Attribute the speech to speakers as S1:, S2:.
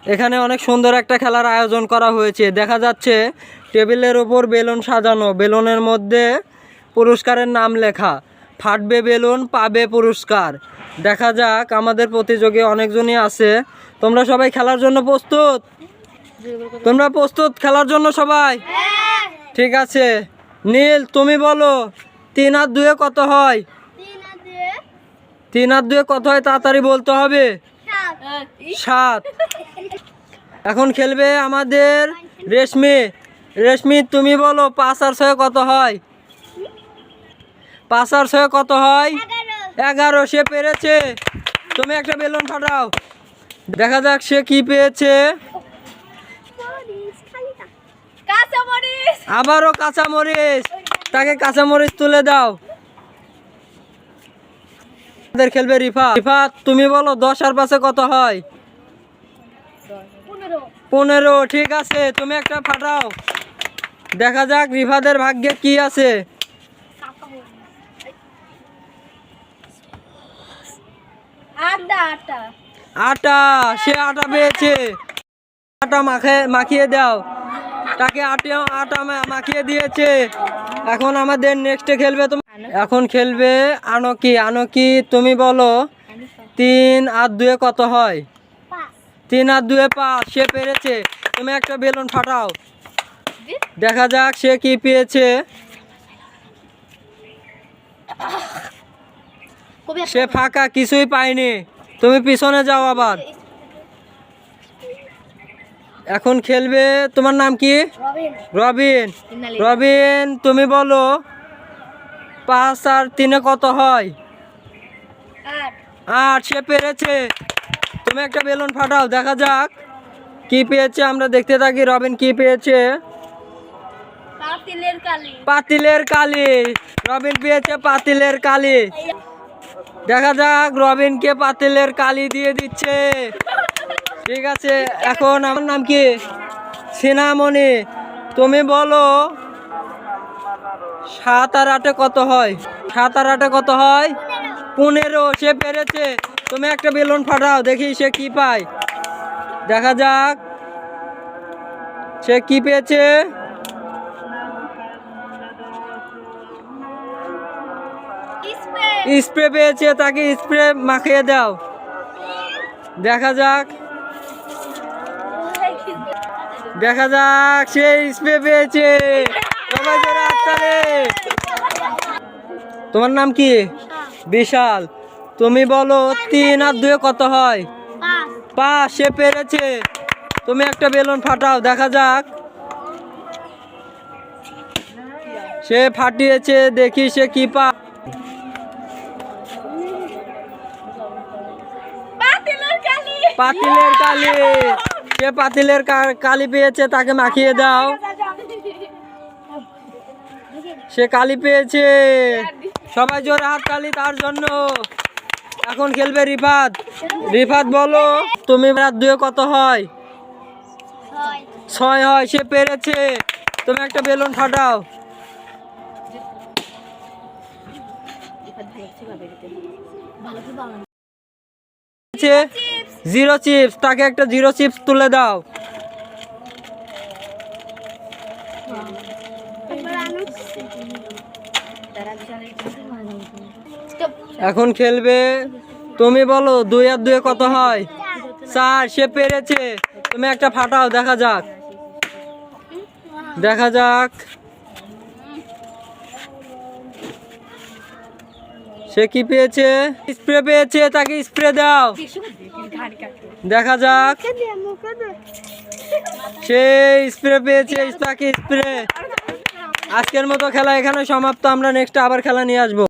S1: এখানে অনেক সুন্দর একটা খেলার আয়োজন করা হয়েছে। দেখা যাচ্ছে টেবিলের ওপর বেলুন সাজানো, বেলুনের মধ্যে পুরস্কারের নাম লেখা। ফাটবে বেলুন, পাবে পুরস্কার। দেখা যাক, আমাদের প্রতিযোগী অনেকজনই আছে। তোমরা সবাই খেলার জন্য প্রস্তুত? তোমরা প্রস্তুত খেলার জন্য সবাই? ঠিক আছে, নীল তুমি বলো 3 আর 2 কত হয়? 3 আর 2 কত হয়? তাড়াতাড়ি বলতে হবে। 7। এখন খেলবে আমাদের রেশমি। রেশমি তুমি বলো 5 আর 6 কত হয়? 5 আর 6 কত হয়? 11। সে পেরেছে। তুমি একটা বেলুন ফাটাও। দেখা যাক সে কি পেয়েছে। আবারও কাঁচামরিচ। তাকে কাঁচামরিচ তুলে দাও। আমাদের খেলবে রিফাত। রিফাত তুমি বলো 10 আর 5 কত হয়? 15। ঠিক আছে, তুমি একটা ফাটাও। দেখা যাক রিফাতের ভাগ্যে কি আছে। আটা। সে আটা পেয়েছে। আটা মাখিয়ে দাও। তাকে আটা মাখিয়ে দিয়েছে। এখন আমাদের নেক্সটে খেলবে এখন খেলবে আনকি। আনকি তুমি বলো 3 আর 2 কত হয়? 3 আর 2 5। সে পেরেছে। তুমি একটা বেলুন ফাটাও। দেখা যাক সে কি পেয়েছে। সে ফাঁকা, কিছুই পায়নি। তুমি পিছনে যাও আবার। এখন খেলবে, তোমার নাম কি? রবিন। রবিন তুমি বলো 5 আর 3 কত হয়? 8। সে পেরেছে। তুমি একটা বেলুন ফাটাও। দেখা যাক কি পেয়েছে, আমরা দেখতে থাকি রবিন কি পেয়েছে। পাতিলের কালি। রবিন পেয়েছে পাতিলের কালি। দেখা যাক রবিনকে পাতিলের কালি দিয়ে দিচ্ছে। ঠিক আছে, এখন আমার নাম কি? সিনামণি। তুমি বলো 7 আর 8 কত হয়? 7 আর 8 কত হয়? 15। সে পেরেছে। তুমি একটা বেলুন ফাটাও, দেখি সে কি পায়। দেখা যাক সে কি পেয়েছে। স্প্রে পেয়েছে। তাকে স্প্রে মাখিয়ে দাও। দেখা যাক সে স্প্রে পেয়েছে। সবাই জোরে হাততালি। তোমার নাম কি? বিশাল। তুমি বলো 3 আর 2 কত হয়? 5। সে পেরেছে। তুমি একটা বেলুন ফাটাও। দেখা যাক সে ফাটিয়েছে, দেখি সে কি পায়। পাতিলের কালি। সে পাতিলের কালি পেয়েছে। তাকে মাখিয়ে দাও। সে কালি পেয়েছে। সবাই জোরে হাততালি তার জন্য। এখন খেলবে রিফাত। রিফাত বলো তুমি 2 কত হয়? 6 হয়। সে পেরেছে। তুমি একটা বেলুন ফাটাও। 0 চিপস। তাকে একটা 0 চিপস তুলে দাও। এখন খেলবে, তুমি বলো 2 আর 2 কত হয়? 4। সে পেরেছে। তুমি একটা ফাটাও। দেখা যাক সে কি পেয়েছে। স্প্রে পেয়েছে। তাকে স্প্রে দাও। দেখা যাক সে স্প্রে পেয়েছে। তাকে স্প্রে। আজকের মতো খেলা এখানে সমাপ্ত। আমরা নেক্সট আবার খেলা নিয়ে আসবো।